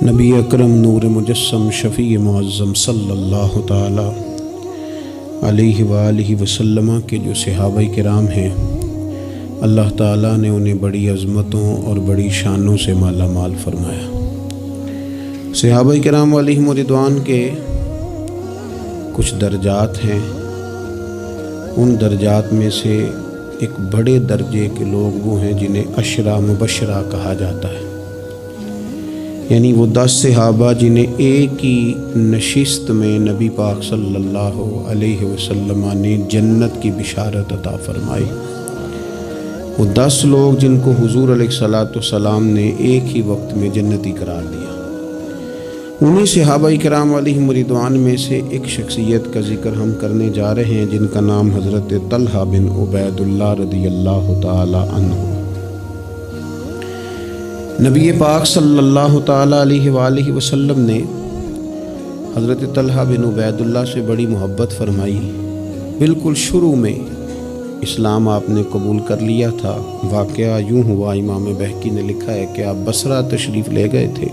نبی اکرم نور مجسم شفیع معظم صلی اللہ تعالی علیہ وآلہ وسلم کے جو صحابہ کرام ہیں، اللہ تعالیٰ نے انہیں بڑی عظمتوں اور بڑی شانوں سے مالا مال فرمایا۔ صحابہ کرام علیہم رضوان کے کچھ درجات ہیں، ان درجات میں سے ایک بڑے درجے کے لوگ وہ ہیں جنہیں عشرہ مبشرہ کہا جاتا ہے، یعنی وہ 10 صحابہ جنہیں ایک ہی نشست میں نبی پاک صلی اللہ علیہ وسلم نے جنت کی بشارت عطا فرمائی۔ وہ 10 لوگ جن کو حضور علیہ الصلوۃ والسلام نے ایک ہی وقت میں جنتی قرار دیا، انہی صحابہ کرام علیہم رضوان میں سے ایک شخصیت کا ذکر ہم کرنے جا رہے ہیں جن کا نام حضرت طلحہ بن عبید اللہ رضی اللہ تعالی عنہ۔ نبی پاک صلی اللہ تعالی علیہ وآلہ وسلم نے حضرت طلحہ بن عبید اللہ سے بڑی محبت فرمائی۔ بالکل شروع میں اسلام آپ نے قبول کر لیا تھا۔ واقعہ یوں ہوا، امام بہقی نے لکھا ہے کہ آپ بصرہ تشریف لے گئے تھے،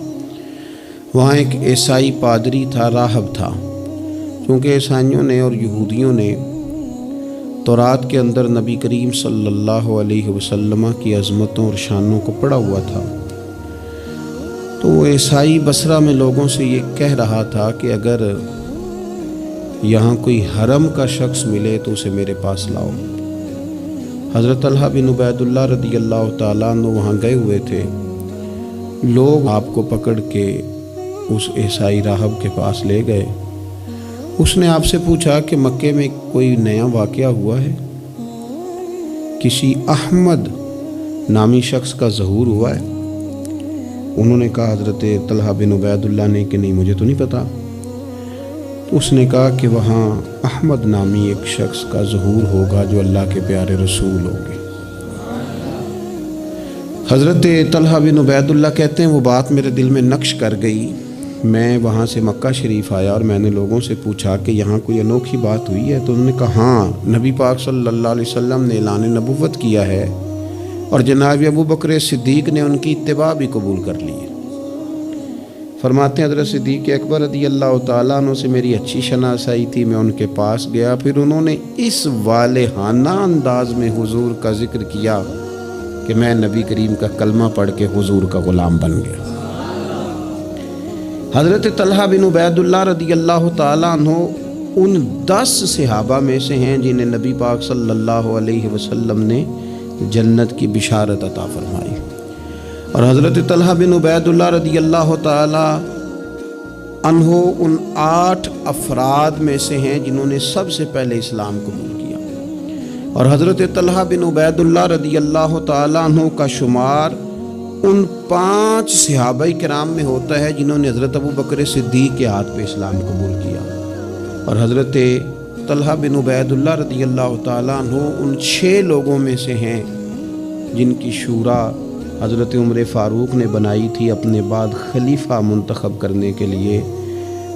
وہاں ایک عیسائی پادری تھا، راہب تھا۔ چونکہ عیسائیوں نے اور یہودیوں نے تورات کے اندر نبی کریم صلی اللہ علیہ وسلم کی عظمتوں اور شانوں کو پڑھا ہوا تھا، تو وہ عیسائی بصرہ میں لوگوں سے یہ کہہ رہا تھا کہ اگر یہاں کوئی حرم کا شخص ملے تو اسے میرے پاس لاؤ۔ حضرت طلحہ بن عبید اللہ رضی اللہ تعالیٰ عنہ وہاں گئے ہوئے تھے۔ لوگ آپ کو پکڑ کے اس عیسائی راہب کے پاس لے گئے۔ اس نے آپ سے پوچھا کہ مکے میں کوئی نیا واقعہ ہوا ہے، کسی احمد نامی شخص کا ظہور ہوا ہے؟ انہوں نے کہا، حضرت طلحہ بن عبید اللہ نے، کہ نہیں مجھے تو نہیں پتا۔ اس نے کہا کہ وہاں احمد نامی ایک شخص کا ظہور ہوگا جو اللہ کے پیارے رسول ہوگے۔ حضرت طلحہ بن عبید اللہ کہتے ہیں وہ بات میرے دل میں نقش کر گئی۔ میں وہاں سے مکہ شریف آیا اور میں نے لوگوں سے پوچھا کہ یہاں کوئی انوکھی بات ہوئی ہے؟ تو انہوں نے کہا ہاں، نبی پاک صلی اللہ علیہ وسلم نے اعلان نبوت کیا ہے اور جناب ابو بکر صدیق نے ان کی اتباع بھی قبول کر لی ہے۔ فرماتے ہیں حضرت صدیق اکبر رضی اللہ تعالیٰ عنہ سے میری اچھی شناسائی تھی، میں ان کے پاس گیا، پھر انہوں نے اس والہانہ انداز میں حضور کا ذکر کیا کہ میں نبی کریم کا کلمہ پڑھ کے حضور کا غلام بن گیا۔ حضرت طلحہ بن عبید اللہ رضی اللہ تعالیٰ عنہ ان 10 صحابہ میں سے ہیں جنہیں نبی پاک صلی اللہ علیہ وسلم نے جنت کی بشارت عطا فرمائی۔ اور حضرت طلحہ بن عبید اللہ رضی اللہ تعالی عنہ ان 8 افراد میں سے ہیں جنہوں نے سب سے پہلے اسلام قبول کیا۔ اور حضرت طلحہ بن عبید اللہ رضی اللہ تعالی عنہ کا شمار ان 5 صحابہ کرام میں ہوتا ہے جنہوں نے حضرت ابو بکر صدیق کے ہاتھ پہ اسلام قبول کیا۔ اور حضرت طلحہ بن عبید اللہ رضی اللہ تعالیٰ عنہ ان 6 لوگوں میں سے ہیں جن کی شورا حضرت عمر فاروق نے بنائی تھی اپنے بعد خلیفہ منتخب کرنے کے لیے۔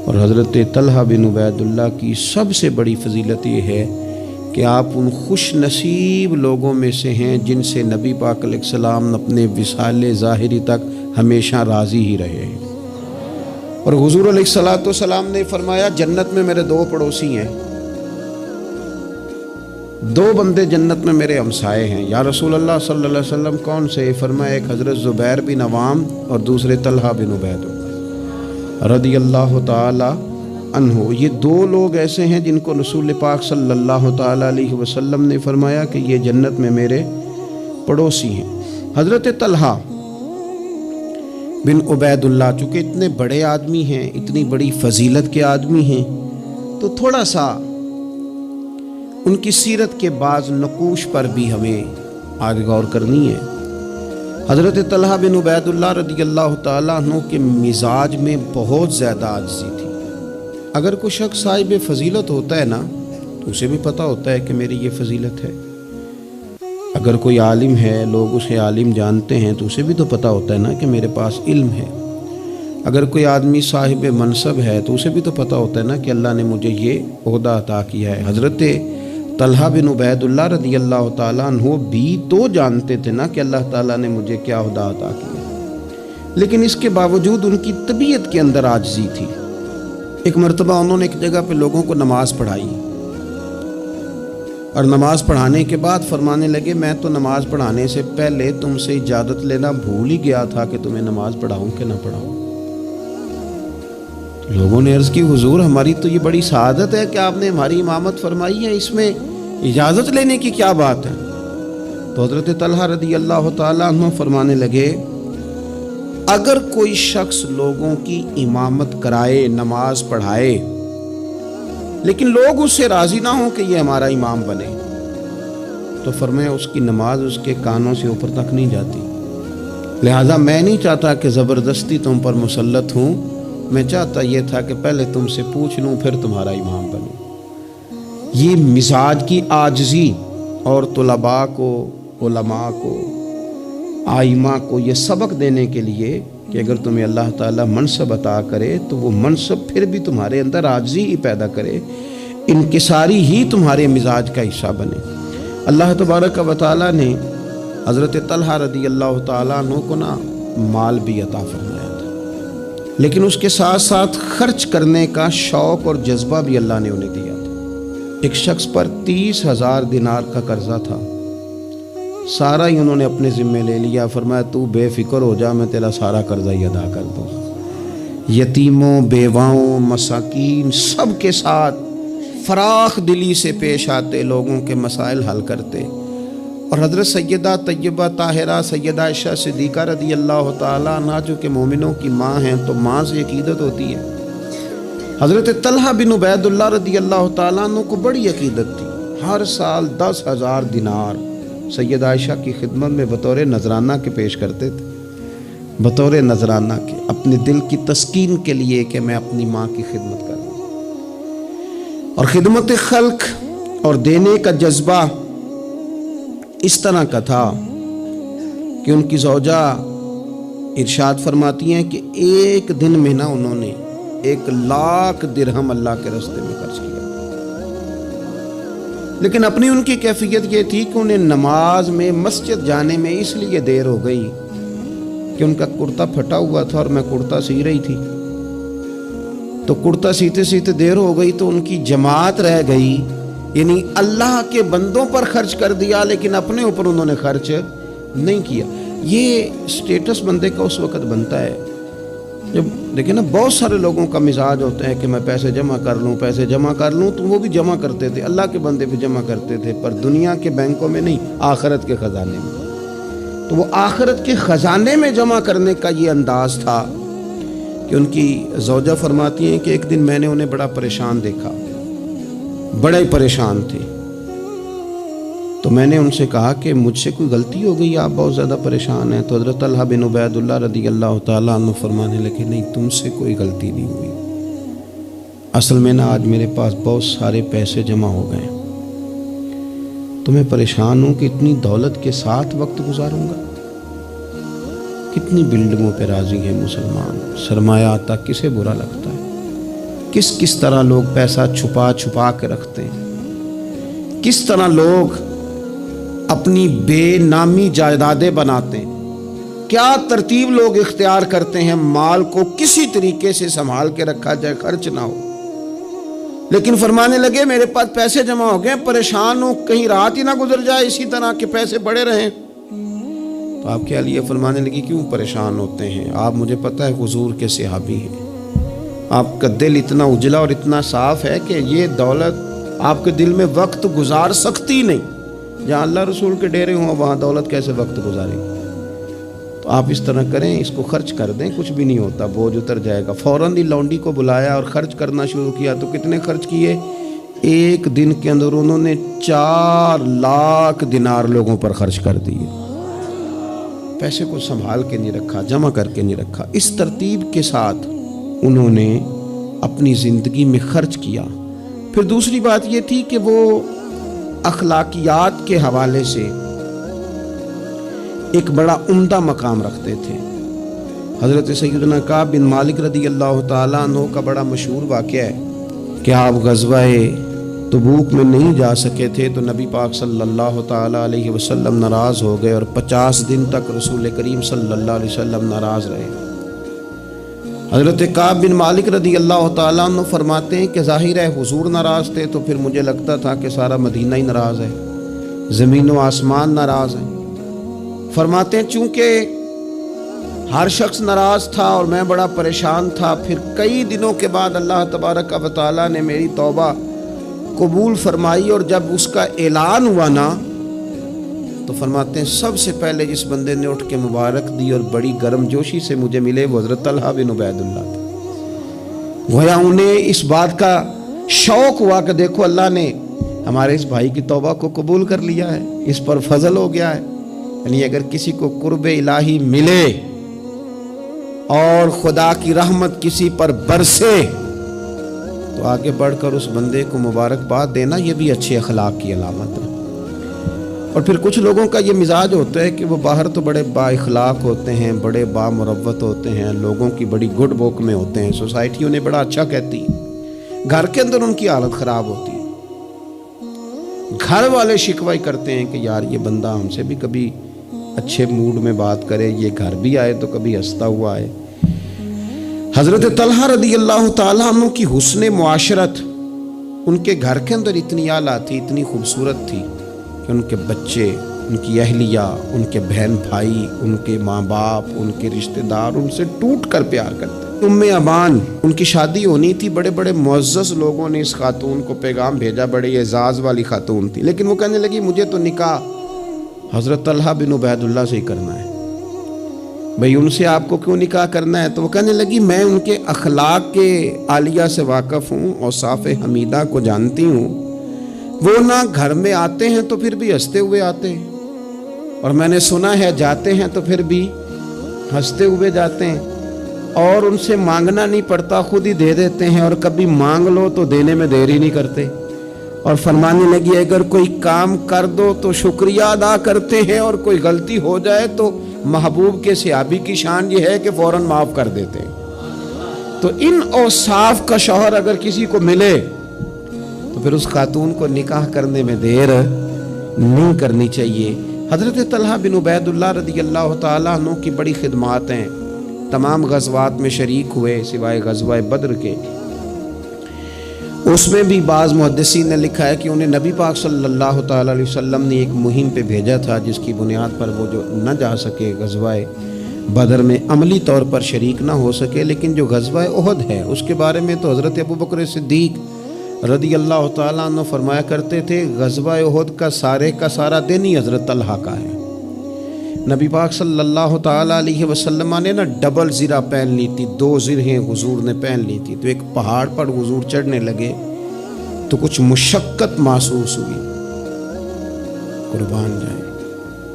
اور حضرت طلحہ بن عبید اللہ کی سب سے بڑی فضیلت یہ ہے کہ آپ ان خوش نصیب لوگوں میں سے ہیں جن سے نبی پاک علیہ السلام اپنے وصال ظاہری تک ہمیشہ راضی ہی رہے ہیں۔ اور حضور علیہ الصلوۃ والسلام نے فرمایا جنت میں میرے 2 پڑوسی ہیں، 2 بندے جنت میں میرے ہمسائے ہیں۔ یا رسول اللہ صلی اللہ علیہ وسلم کون سے؟ فرمایا ایک حضرت زبیر بن عوام اور دوسرے طلحہ بن عبید رضی اللہ تعالی عنہ۔ یہ 2 لوگ ایسے ہیں جن کو رسول پاک صلی اللہ تعالی علیہ وسلم نے فرمایا کہ یہ جنت میں میرے پڑوسی ہیں۔ حضرت طلحہ بن عبید اللہ چونکہ اتنے بڑے آدمی ہیں، اتنی بڑی فضیلت کے آدمی ہیں، تو تھوڑا سا ان کی سیرت کے بعض نقوش پر بھی ہمیں آگے غور کرنی ہے۔ حضرت طلحہ بن عبید اللہ رضی اللہ تعالیٰ عنہ کے مزاج میں بہت زیادہ عاجزی تھی۔ اگر کوئی شخص صاحب فضیلت ہوتا ہے نا تو اسے بھی پتہ ہوتا ہے کہ میری یہ فضیلت ہے۔ اگر کوئی عالم ہے، لوگ اسے عالم جانتے ہیں، تو اسے بھی تو پتہ ہوتا ہے نا کہ میرے پاس علم ہے۔ اگر کوئی آدمی صاحب منصب ہے تو اسے بھی تو پتہ ہوتا ہے نا کہ اللہ نے مجھے یہ عہدہ عطا کیا ہے۔ حضرت طلحہ بن عبید اللہ رضی اللہ تعالیٰ عنہ بھی تو جانتے تھے نا کہ اللہ تعالیٰ نے مجھے کیا عہدہ عطا کیا۔ لیکن اس کے باوجود ان کی طبیعت کے اندر عاجزی تھی۔ ایک مرتبہ انہوں نے ایک جگہ پہ لوگوں کو نماز پڑھائی، اور نماز پڑھانے کے بعد فرمانے لگے میں تو نماز پڑھانے سے پہلے تم سے اجازت لینا بھول ہی گیا تھا کہ تمہیں نماز پڑھاؤں کہ نہ پڑھاؤں۔ لوگوں نے عرض کی حضور ہماری تو یہ بڑی سعادت ہے کہ آپ نے ہماری امامت فرمائی ہے، اس میں اجازت لینے کی کیا بات ہے؟ تو حضرت طلحہ رضی اللہ تعالیٰ عنہ فرمانے لگے اگر کوئی شخص لوگوں کی امامت کرائے، نماز پڑھائے، لیکن لوگ اس سے راضی نہ ہوں کہ یہ ہمارا امام بنے، تو فرمایا اس کی نماز اس کے کانوں سے اوپر تک نہیں جاتی۔ لہٰذا میں نہیں چاہتا کہ زبردستی تم پر مسلط ہوں، میں چاہتا یہ تھا کہ پہلے تم سے پوچھ لوں پھر تمہارا امام بنوں۔ یہ مزاج کی عاجزی، اور طلباء کو، علماء کو، آئمہ کو یہ سبق دینے کے لیے کہ اگر تمہیں اللہ تعالیٰ منصب عطا کرے تو وہ منصب پھر بھی تمہارے اندر عاجزی ہی پیدا کرے، انکساری ہی تمہارے مزاج کا حصہ بنے۔ اللہ تبارک و تعالیٰ نے حضرت طلحہ رضی اللہ تعالیٰ عنہ کو مال بھی عطا فرمایا تھا، لیکن اس کے ساتھ ساتھ خرچ کرنے کا شوق اور جذبہ بھی اللہ نے انہیں دیا تھا۔ ایک شخص پر 30,000 دینار کا قرضہ تھا، سارا ہی انہوں نے اپنے ذمے لے لیا، فرمایا تو بے فکر ہو جا، میں تیرا سارا قرضہ ہی ادا کر دوں گا۔ یتیموں، بیواؤں، مساکین سب کے ساتھ فراخ دلی سے پیش آتے، لوگوں کے مسائل حل کرتے۔ اور حضرت سیدہ طیبہ طاہرہ سیدہ عائشہ صدیقہ رضی اللہ تعالیٰ عنہا جو کہ مومنوں کی ماں ہیں، تو ماں سے عقیدت ہوتی ہے۔ حضرت طلحہ بن عبید اللہ رضی اللہ تعالیٰ عنہ کو بڑی عقیدت تھی، ہر سال 10,000 دینار سیدہ عائشہ کی خدمت میں بطور نذرانہ کے پیش کرتے تھے، بطور نذرانہ کے، اپنے دل کی تسکین کے لیے کہ میں اپنی ماں کی خدمت کر رہا ہوں۔ اور خدمت خلق اور دینے کا جذبہ اس طرح کا تھا کہ ان کی زوجہ ارشاد فرماتی ہیں کہ ایک دن میں انہوں نے 1,00,000 درہم اللہ کے راستے میں خرچ کیا۔ لیکن اپنی ان کی کیفیت یہ تھی کہ انہیں نماز میں مسجد جانے میں اس لیے دیر ہو گئی کہ ان کا کرتا پھٹا ہوا تھا اور میں کرتا سی رہی تھی، تو کرتا سیتے سیتے دیر ہو گئی تو ان کی جماعت رہ گئی، یعنی اللہ کے بندوں پر خرچ کر دیا لیکن اپنے اوپر انہوں نے خرچ نہیں کیا۔ یہ سٹیٹس بندے کا اس وقت بنتا ہے جب دیکھیں نا، بہت سارے لوگوں کا مزاج ہوتا ہے کہ میں پیسے جمع کر لوں، پیسے جمع کر لوں، تو وہ بھی جمع کرتے تھے، اللہ کے بندے بھی جمع کرتے تھے، پر دنیا کے بینکوں میں نہیں، آخرت کے خزانے میں۔ تو وہ آخرت کے خزانے میں جمع کرنے کا یہ انداز تھا کہ ان کی زوجہ فرماتی ہیں کہ ایک دن میں نے انہیں بڑا پریشان دیکھا، بڑے پریشان تھے، تو میں نے ان سے کہا کہ مجھ سے کوئی غلطی ہو گئی، آپ بہت زیادہ پریشان ہیں؟ تو حضرت طلحہ بن عبید اللہ رضی اللہ تعالیٰ عنہ فرمانے لگے نہیں، تم سے کوئی غلطی نہیں ہوئی، اصل میں آج میرے پاس بہت سارے پیسے جمع ہو گئے، تو میں پریشان ہوں کہ اتنی دولت کے ساتھ وقت گزاروں گا۔ کتنی بلڈنگوں پہ راضی ہے مسلمان، سرمایہ آتا کسے برا لگتا ہے، کس طرح لوگ پیسہ چھپا چھپا کے رکھتے ہیں، کس طرح لوگ اپنی بے نامی جائیدادیں بناتے ہیں، کیا ترتیب لوگ اختیار کرتے ہیں مال کو کسی طریقے سے سنبھال کے رکھا جائے، خرچ نہ ہو۔ لیکن فرمانے لگے میرے پاس پیسے جمع ہو گئے، پریشان ہوں کہیں رات ہی نہ گزر جائے اسی طرح کے پیسے پڑے رہیں۔ تو آپ کے لیے فرمانے لگی کیوں پریشان ہوتے ہیں، آپ مجھے پتہ ہے حضور کے صحابی ہیں، آپ کا دل اتنا اجلا اور اتنا صاف ہے کہ یہ دولت آپ کے دل میں وقت گزار سکتی نہیں، جہاں اللہ رسول کے ڈیرے ہوں وہاں دولت کیسے وقت گزارے گی۔ تو آپ اس طرح کریں، اس کو خرچ کر دیں، کچھ بھی نہیں ہوتا، بوجھ اتر جائے گا۔ فوراً ہی لونڈی کو بلایا اور خرچ کرنا شروع کیا۔ تو کتنے خرچ کیے؟ ایک دن کے اندر انہوں نے 4,00,000 دینار لوگوں پر خرچ کر دیے۔ پیسے کو سنبھال کے نہیں رکھا، جمع کر کے نہیں رکھا، اس ترتیب کے ساتھ انہوں نے اپنی زندگی میں خرچ کیا۔ پھر دوسری بات یہ تھی کہ وہ اخلاقیات کے حوالے سے ایک بڑا عمدہ مقام رکھتے تھے۔ حضرت سیدنا کعب بن مالک رضی اللہ تعالیٰ عنہ کا بڑا مشہور واقعہ ہے کہ آپ غزوہ تبوک میں نہیں جا سکے تھے، تو نبی پاک صلی اللہ تعالیٰ علیہ وسلم ناراض ہو گئے اور 50 دن تک رسول کریم صلی اللہ علیہ وسلم ناراض رہے۔ حضرت کعب بن مالک رضی اللہ تعالیٰ عنہ فرماتے ہیں کہ ظاہر ہے حضور ناراض تھے تو پھر مجھے لگتا تھا کہ سارا مدینہ ہی ناراض ہے، زمین و آسمان ناراض ہے۔ فرماتے ہیں چونکہ ہر شخص ناراض تھا اور میں بڑا پریشان تھا، پھر کئی دنوں کے بعد اللہ تبارک و تعالیٰ نے میری توبہ قبول فرمائی، اور جب اس کا اعلان ہوا نا تو فرماتے ہیں سب سے پہلے جس بندے نے اٹھ کے مبارک دی اور بڑی گرم جوشی سے مجھے ملے وہ حضرت طلحہ بن عبید اللہ تھے۔ گویا انہیں اس بات کا شوق ہوا کہ دیکھو اللہ نے ہمارے اس بھائی کی توبہ کو قبول کر لیا ہے، اس پر فضل ہو گیا ہے۔ یعنی اگر کسی کو قرب الہی ملے اور خدا کی رحمت کسی پر برسے تو آگے بڑھ کر اس بندے کو مبارکباد دینا یہ بھی اچھے اخلاق کی علامت ہے۔ اور پھر کچھ لوگوں کا یہ مزاج ہوتا ہے کہ وہ باہر تو بڑے با اخلاق ہوتے ہیں، بڑے با مروت ہوتے ہیں، لوگوں کی بڑی گڈ بک میں ہوتے ہیں، سوسائٹی انہیں بڑا اچھا کہتی ہے، گھر کے اندر ان کی حالت خراب ہوتی ہے۔ گھر والے شکوہ کرتے ہیں کہ یار یہ بندہ ہم سے بھی کبھی اچھے موڈ میں بات کرے، یہ گھر بھی آئے تو کبھی ہنستا ہوا آئے۔ حضرت طلحہ رضی اللہ تعالیٰ عنہ کی حسن معاشرت ان کے گھر کے اندر اتنی اعلیٰ تھی، اتنی خوبصورت تھی کہ ان کے بچے، ان کی اہلیہ، ان کے بہن بھائی، ان کے ماں باپ، ان کے رشتہ دار ان سے ٹوٹ کر پیار کرتے۔ ام امان ان کی شادی ہونی تھی، بڑے بڑے معزز لوگوں نے اس خاتون کو پیغام بھیجا، بڑے اعزاز والی خاتون تھی، لیکن وہ کہنے لگی مجھے تو نکاح حضرت طلحہ بن عبید اللہ سے ہی کرنا ہے۔ بھئی ان سے آپ کو کیوں نکاح کرنا ہے؟ تو وہ کہنے لگی میں ان کے اخلاق کے عالیہ سے واقف ہوں اور صاف حمیدہ کو جانتی ہوں، وہ نہ گھر میں آتے ہیں تو پھر بھی ہنستے ہوئے آتے ہیں، اور میں نے سنا ہے جاتے ہیں تو پھر بھی ہنستے ہوئے جاتے ہیں، اور ان سے مانگنا نہیں پڑتا، خود ہی دے دیتے ہیں، اور کبھی مانگ لو تو دینے میں دیر ہی نہیں کرتے۔ اور فرمانے لگی اگر کوئی کام کر دو تو شکریہ ادا کرتے ہیں، اور کوئی غلطی ہو جائے تو محبوب کے صحابی کی شان یہ ہے کہ فوراً معاف کر دیتے ہیں۔ تو ان اوصاف کا شوہر اگر کسی کو ملے تو پھر اس خاتون کو نکاح کرنے میں دیر نہیں کرنی چاہیے۔ حضرت طلحہ بن عبید اللہ رضی اللہ تعالیٰ عنہ کی بڑی خدمات ہیں، تمام غزوات میں شریک ہوئے سوائے غزوہ بدر کے۔ اس میں بھی بعض محدثین نے لکھا ہے کہ انہیں نبی پاک صلی اللہ تعالیٰ علیہ وسلم نے ایک مہم پہ بھیجا تھا جس کی بنیاد پر وہ جو نہ جا سکے غزوہ بدر میں، عملی طور پر شریک نہ ہو سکے، لیکن جو غزوہ احد ہے اس کے بارے میں تو حضرت ابوبکر صدیق رضی اللہ تعالیٰ عنہ فرمایا کرتے تھے غزوہ احد کا سارا دن ہی حضرت طلحہ کا ہے۔ نبی پاک صلی اللہ تعالیٰ علیہ وسلم نے نا ڈبل زرہ پہن لی تھی، 2 زرہیں حضور نے پہن لی تھی، تو ایک پہاڑ پر حضور چڑھنے لگے تو کچھ مشقت محسوس ہوئی، قربان جائیں۔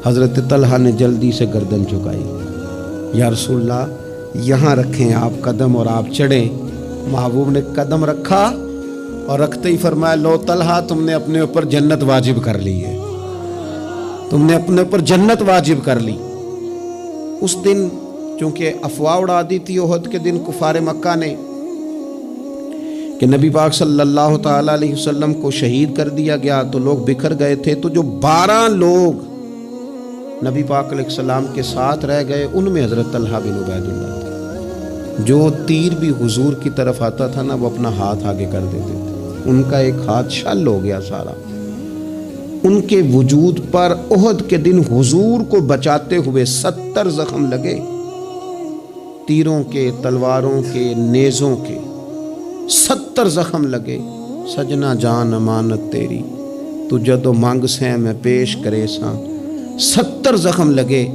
حضرت طلحہ نے جلدی سے گردن جھکائی، یا رسول اللہ یہاں رکھیں آپ قدم اور آپ چڑھیں۔ محبوب نے قدم رکھا اور رکھتے ہی فرمایا لو طلحہ تم نے اپنے اوپر جنت واجب کر لی ہے، تم نے اپنے اوپر جنت واجب کر لی۔ اس دن چونکہ افواہ اڑا دی تھی احد کے دن کفار مکہ نے کہ نبی پاک صلی اللہ تعالیٰ علیہ وسلم کو شہید کر دیا گیا، تو لوگ بکھر گئے تھے، تو جو 12 لوگ نبی پاک علیہ السلام کے ساتھ رہ گئے ان میں حضرت طلحہ بن عبید اللہ تھے۔ جو تیر بھی حضور کی طرف آتا تھا نا وہ اپنا ہاتھ آگے کر دیتے تھے، ان کا ایک ہاتھ شل ہو گیا سارا۔ ان کے وجود پر احد کے دن حضور کو بچاتے ہوئے 70 زخم لگے، تیروں کے، تلواروں کے، نیزوں کے 70 زخم لگے۔ سجنا جان امانت تیری تو جدو مانگ سے میں پیش کرے ساں، 70 زخم لگے۔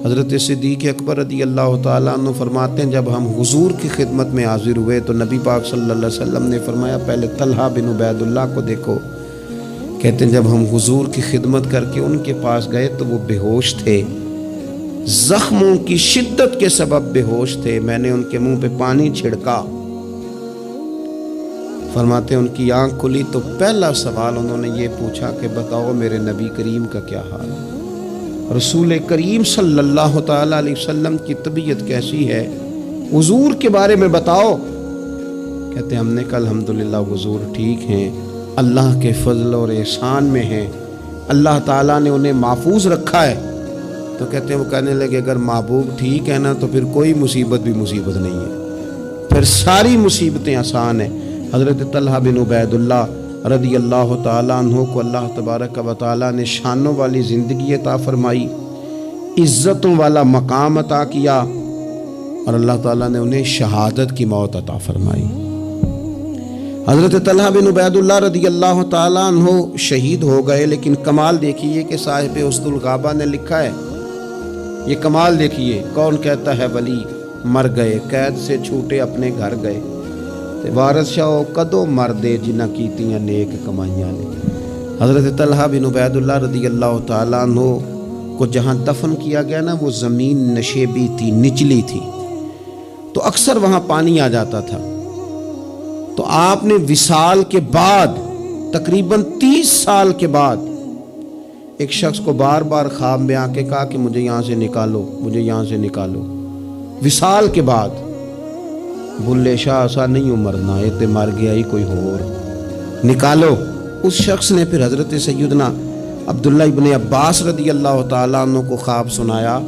حضرت صدیق اکبر رضی اللہ تعالیٰ عنہ فرماتے ہیں جب ہم حضور کی خدمت میں حاضر ہوئے تو نبی پاک صلی اللہ علیہ وسلم نے فرمایا پہلے طلحہ بن عبید اللہ کو دیکھو۔ کہتے ہیں جب ہم حضور کی خدمت کر کے ان کے پاس گئے تو وہ بے ہوش تھے، زخموں کی شدت کے سبب بے ہوش تھے۔ میں نے ان کے منہ پہ پانی چھڑکا، فرماتے ہیں ان کی آنکھ کھلی تو پہلا سوال انہوں نے یہ پوچھا کہ بتاؤ میرے نبی کریم کا کیا حال ہے، رسول کریم صلی اللہ تعالیٰ علیہ وسلم کی طبیعت کیسی ہے، حضور کے بارے میں بتاؤ۔ کہتے ہیں ہم نے کہا الحمدللہ حضور ٹھیک ہیں، اللہ کے فضل اور احسان میں ہیں، اللہ تعالیٰ نے انہیں محفوظ رکھا ہے۔ تو کہتے ہیں وہ کہنے لگے اگر محبوب ٹھیک ہے نا تو پھر کوئی مصیبت بھی مصیبت نہیں ہے، پھر ساری مصیبتیں آسان ہیں۔ حضرت طلحہ بن عبیداللہ رضی اللہ تعالیٰ عنہ کو اللہ تبارک و تعالیٰ نے شانوں والی زندگی عطا فرمائی، عزتوں والا مقام عطا کیا، اور اللہ تعالیٰ نے انہیں شہادت کی موت عطا فرمائی۔ حضرت طلحہ بن عبیداللہ رضی اللہ تعالیٰ عنہ شہید ہو گئے، لیکن کمال دیکھیے کہ صاحب اسد الغابہ نے لکھا ہے، یہ کمال دیکھیے، کون کہتا ہے ولی مر گئے، قید سے چھوٹے اپنے گھر گئے، تے وارث شاہ کدو مردے جنہ کیتیاں نیک کمائیاں نے۔ حضرت طلحہ بن عبیداللہ رضی اللہ تعالیٰ عنہ کو جہاں دفن کیا گیا نا، وہ زمین نشیبی تھی، نچلی تھی، تو اکثر وہاں پانی آ جاتا تھا۔ تو آپ نے وصال کے بعد تقریباً 30 سال کے بعد ایک شخص کو بار بار خواب میں آ کے کہا کہ مجھے یہاں سے نکالو، مجھے یہاں سے نکالو۔ وصال کے بعد بلے شاہ ایسا نہیں مرنا، یہ تے مر گیا ہی کوئی اور، نکالو۔ اس شخص نے پھر حضرت سیدنا عبداللہ ابن عباس رضی اللہ تعالیٰ عنہ کو خواب سنایا،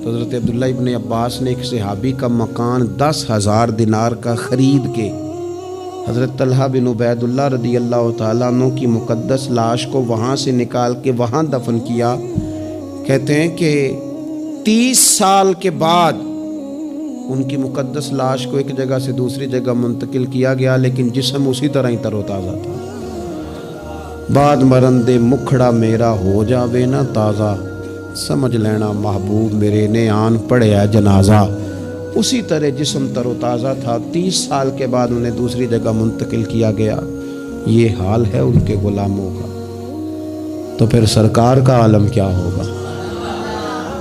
تو حضرت عبداللہ ابن عباس نے ایک صحابی کا مکان 10,000 دینار کا خرید کے حضرت طلحہ بن عبیداللہ رضی اللہ تعالیٰ عنہ کی مقدس لاش کو وہاں سے نکال کے وہاں دفن کیا۔ کہتے ہیں کہ 30 سال کے بعد ان کی مقدس لاش کو ایک جگہ سے دوسری جگہ منتقل کیا گیا، لیکن جسم اسی طرح ہی تر و تازہ تھا۔ بعد مرندے مکھڑا میرا ہو جاوے نا تازہ، سمجھ لینا محبوب میرے نے آن پڑھیا جنازہ۔ اسی طرح جسم تر و تازہ تھا، 30 سال کے بعد انہیں دوسری جگہ منتقل کیا گیا۔ یہ حال ہے ان کے غلاموں کا، تو پھر سرکار کا عالم کیا ہوگا؟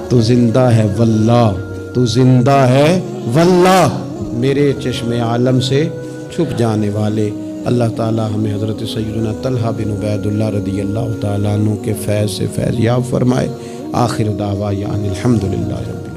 تو زندہ ہے واللہ، تو زندہ ہے واللہ، میرے چشم عالم سے چھپ جانے والے۔ اللہ تعالی ہمیں حضرت سیدنا طلحہ بن عبیداللہ رضی اللہ تعالیٰ عنہ کے فیض سے فیض یاب فرمائے۔ آخر دعوانا الحمدللہ رب